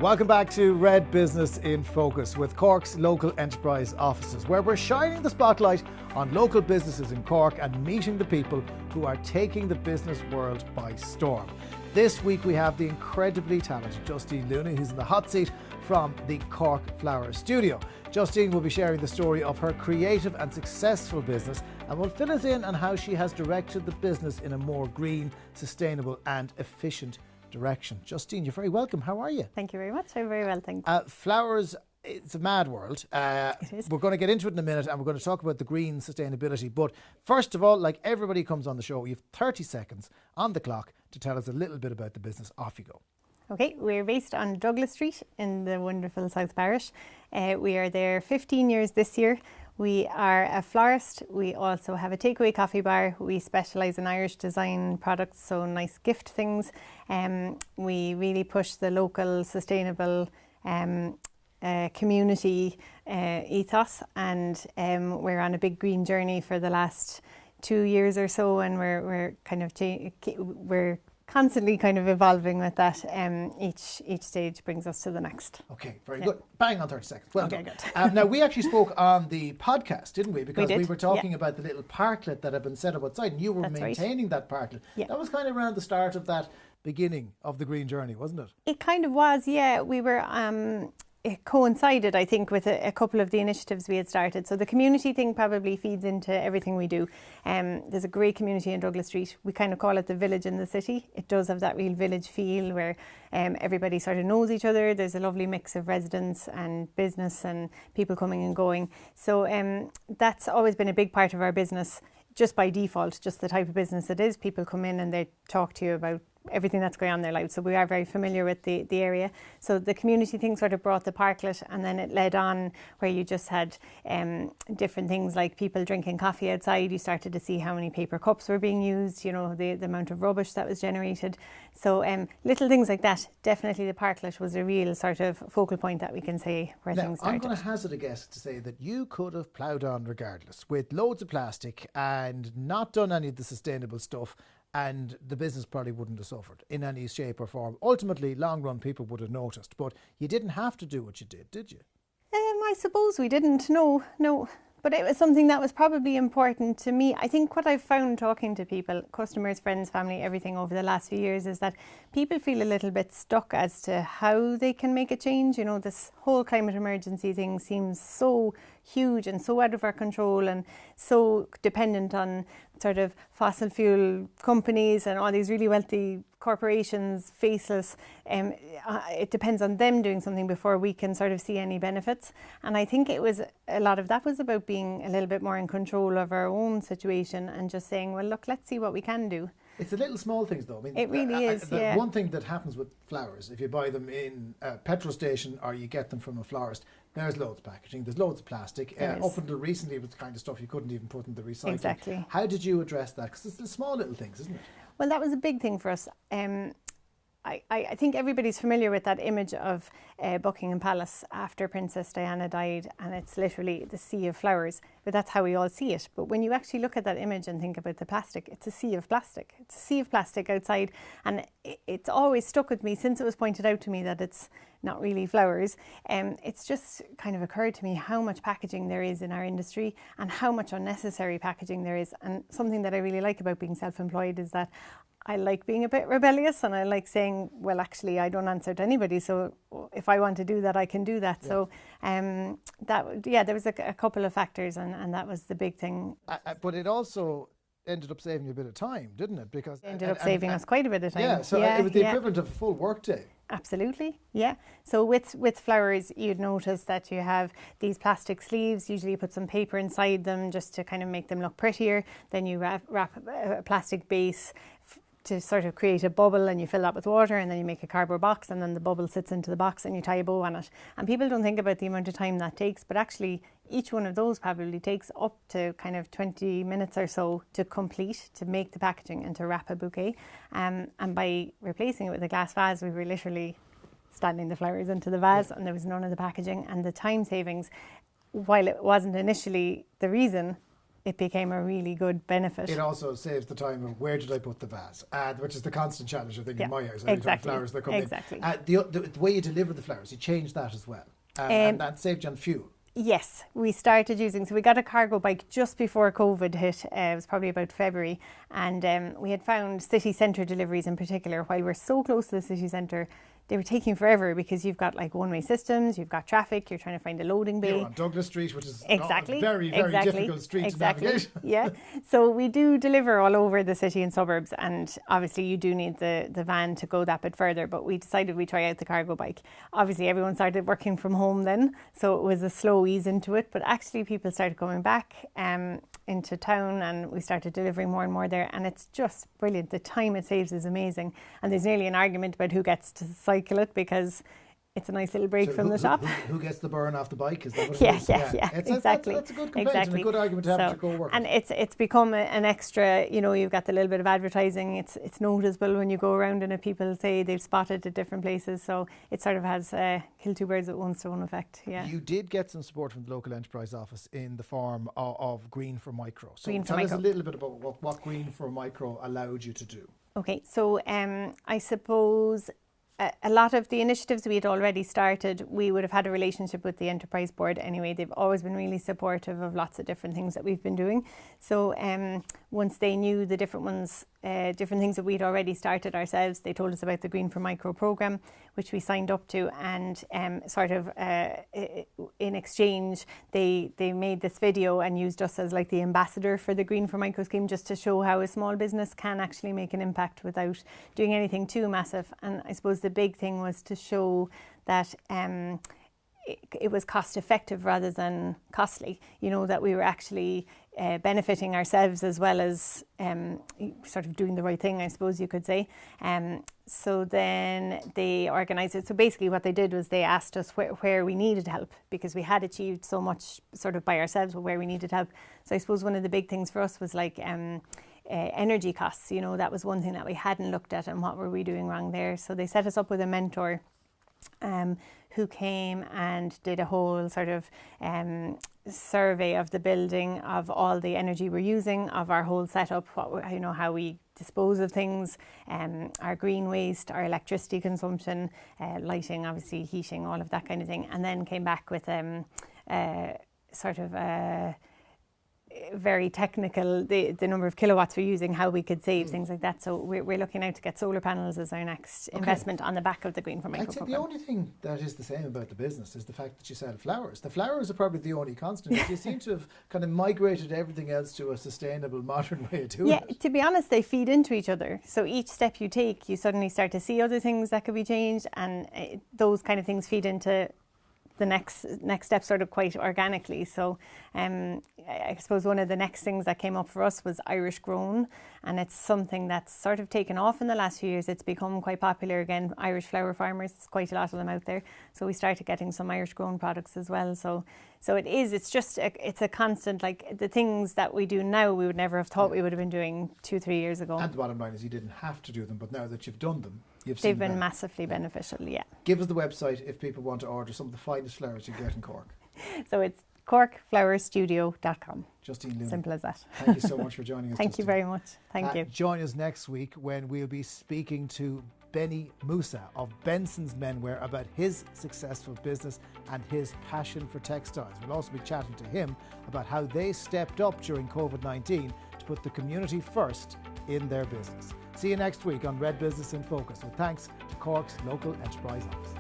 Welcome back to Red Business in Focus with Cork's local enterprise offices, where we're shining the spotlight on local businesses in Cork and meeting the people who are taking the business world by storm. This week we have the incredibly talented Justine who's in the hot seat from the Cork Floral studio. Justine will be sharing the story of her creative and successful business and will fill us in on how she has directed the business in a more green, sustainable and efficient direction. Justine, you're very welcome. How are you? Thank you very much. I'm very well, thank you. Flowers, it's a mad world. It is. We're going to get into it in a minute and we're going to talk about the green sustainability. But first of all, like everybody comes on the show, you have 30 seconds on the clock to tell us a little bit about the business. Off you go. Okay, we're based on Douglas Street in the wonderful South Parish. We are there 15 years this year. We are a florist. We also have a takeaway coffee bar. We specialise in Irish design products, so nice gift things. We really push the local sustainable community ethos, and we're on a big green journey for the last 2 years or so, and we're constantly kind of evolving with that. Each stage brings us to the next. Okay, very good. Bang on 30 seconds. Well okay, done. good. Now, we actually spoke on the podcast, didn't we? Because we were talking about the little parklet that had been set up outside, and you were maintaining that parklet. Yeah. That was kind of around the start of that beginning of the green journey, wasn't it? It kind of was, yeah. We were... it coincided, I think, with a couple of the initiatives we had started. So the community thing probably feeds into everything we do. There's a great community in Douglas Street. We kind of call it the village in the city. It does have that real village feel where everybody sort of knows each other. There's a lovely mix of residents and business and people coming and going. So that's always been a big part of our business, just by default, just the type of business it is. People come in and they talk to you about everything that's going on in their lives. So we are very familiar with the area. So the community thing sort of brought the parklet, and then it led on where you just had different things like people drinking coffee outside. You started to see how many paper cups were being used, you know, the amount of rubbish that was generated. So little things like that. Definitely the parklet was a real sort of focal point that we can say where things started. I'm going to hazard a guess to say that you could have ploughed on regardless with loads of plastic and not done any of the sustainable stuff, and the business probably wouldn't have suffered in any shape or form. Ultimately, long run, people would have noticed, but you didn't have to do what you did you? I suppose we didn't, no. But it was something that was probably important to me. I think what I've found talking to people, customers, friends, family, everything over the last few years, is that people feel a little bit stuck as to how they can make a change. You know, this whole climate emergency thing seems so huge and so out of our control and so dependent on sort of fossil fuel companies and all these really wealthy corporations, faceless. It depends on them doing something before we can sort of see any benefits. And I think it was a lot of that was about being a little bit more in control of our own situation and just saying, well, look, let's see what we can do. It's the little small things, though. I mean, it really is, yeah. One thing that happens with flowers, if you buy them in a petrol station or you get them from a florist, there's loads of packaging, there's loads of plastic. Up until recently, it was the kind of stuff you couldn't even put in the recycling. Exactly. How did you address that? Because it's the small little things, isn't it? Well, that was a big thing for us. I think everybody's familiar with that image of Buckingham Palace after Princess Diana died, and it's literally the sea of flowers, but that's how we all see it. But when you actually look at that image and think about the plastic, it's a sea of plastic. It's a sea of plastic outside, and it's always stuck with me since it was pointed out to me that it's not really flowers. It's just kind of occurred to me how much packaging there is in our industry and how much unnecessary packaging there is. And something that I really like about being self-employed is that I like being a bit rebellious, and I like saying, well, actually, I don't answer to anybody. So if I want to do that, I can do that. Yeah. So there was a couple of factors, and that was the big thing. But it also ended up saving you a bit of time, didn't it? Because it ended up saving us quite a bit of time. Yeah, so it was the equivalent of a full work day. Absolutely, yeah. So with flowers, you'd notice that you have these plastic sleeves. Usually you put some paper inside them just to kind of make them look prettier. Then you wrap a plastic base to sort of create a bubble, and you fill that with water, and then you make a cardboard box, and then the bubble sits into the box and you tie a bow on it. And people don't think about the amount of time that takes, but actually each one of those probably takes up to kind of 20 minutes or so to complete, to make the packaging and to wrap a bouquet. And by replacing it with a glass vase, we were literally standing the flowers into the vase, and there was none of the packaging. And the time savings, while it wasn't initially the reason, it became a really good benefit. It also saves the time of where did I put the vase, which is the constant challenge, I think, in my house. Exactly. Flowers that come exactly. in. The way you deliver the flowers, you changed that as well. And that saved you on fuel. Yes, we started using, so we got a cargo bike just before COVID hit. It was probably about February, and we had found city centre deliveries in particular, while we're so close to the city centre, they were taking forever because you've got like one-way systems, you've got traffic, you're trying to find a loading bay. You're on Douglas Street, which is exactly, a very, very difficult street to navigate. Yeah, so we do deliver all over the city and suburbs, and obviously you do need the van to go that bit further, but we decided we'd try out the cargo bike. Obviously everyone started working from home then, so it was a slow ease into it, but actually people started coming back into town, and we started delivering more and more there, and it's just brilliant. The time it saves is amazing, and there's nearly an argument about who gets to cycle it, because it's a nice little break from the shop. Who gets the burn off the bike? Is that what yeah, it is? Yeah, exactly. That's a good complaint and a good argument to have to go work. And it's become an extra, you've got the little bit of advertising. It's noticeable when you go around and people say they've spotted at different places. So it sort of has kill two birds with one stone effect. Yeah. You did get some support from the local enterprise office in the form of Green for Micro. So Green for tell us Micro. a little bit about what Green for Micro allowed you to do. Okay, so I suppose a lot of the initiatives we had already started, we would have had a relationship with the enterprise board anyway. They've always been really supportive of lots of different things that we've been doing. So once they knew the different ones, different things that we'd already started ourselves, they told us about the Green for Micro programme, which we signed up to, and in exchange they made this video and used us as like the ambassador for the Green for Micro scheme, just to show how a small business can actually make an impact without doing anything too massive. And I suppose the big thing was to show that it was cost effective rather than costly, that we were actually benefiting ourselves as well as sort of doing the right thing, I suppose you could say. So then they organised it. So basically what they did was they asked us where we needed help, because we had achieved so much sort of by ourselves, but where we needed help. So I suppose one of the big things for us was like energy costs. That was one thing that we hadn't looked at, and what were we doing wrong there. So they set us up with a mentor who came and did a whole sort of survey of the building, of all the energy we're using, of our whole setup, how we dispose of things, our green waste, our electricity consumption, lighting, obviously heating, all of that kind of thing, and then came back with very technical, the number of kilowatts we're using, how we could save, things like that. So we're looking out to get solar panels as our next investment on the back of the Green for Micro I'd say programme. the only thing that is the same about the business is the fact that you sell flowers. The flowers are probably the only constant. You seem to have kind of migrated everything else to a sustainable, modern way of doing it. Yeah, to be honest, they feed into each other. So each step you take, you suddenly start to see other things that could be changed, and those kind of things feed into the next step sort of quite organically. So I suppose one of the next things that came up for us was Irish grown, and it's something that's sort of taken off in the last few years. It's become quite popular again. Irish flower farmers, there's quite a lot of them out there. So we started getting some Irish grown products as well. So it's a constant, like the things that we do now, we would never have thought we would have been doing 2-3 years ago. And the bottom line is you didn't have to do them, but now that you've done them, they've been massively beneficial, yeah. Give us the website if people want to order some of the finest flowers you get in Cork. So it's corkflowerstudio.com. Justine Luna. Simple as that. Thank you so much for joining us. Thank you very much. Thank you. Join us next week when we'll be speaking to Benny Musa of Benson's Menwear about his successful business and his passion for textiles. We'll also be chatting to him about how they stepped up during COVID-19 to put the community first in their business. See you next week on Red Business in Focus, with thanks to Cork's local enterprise office.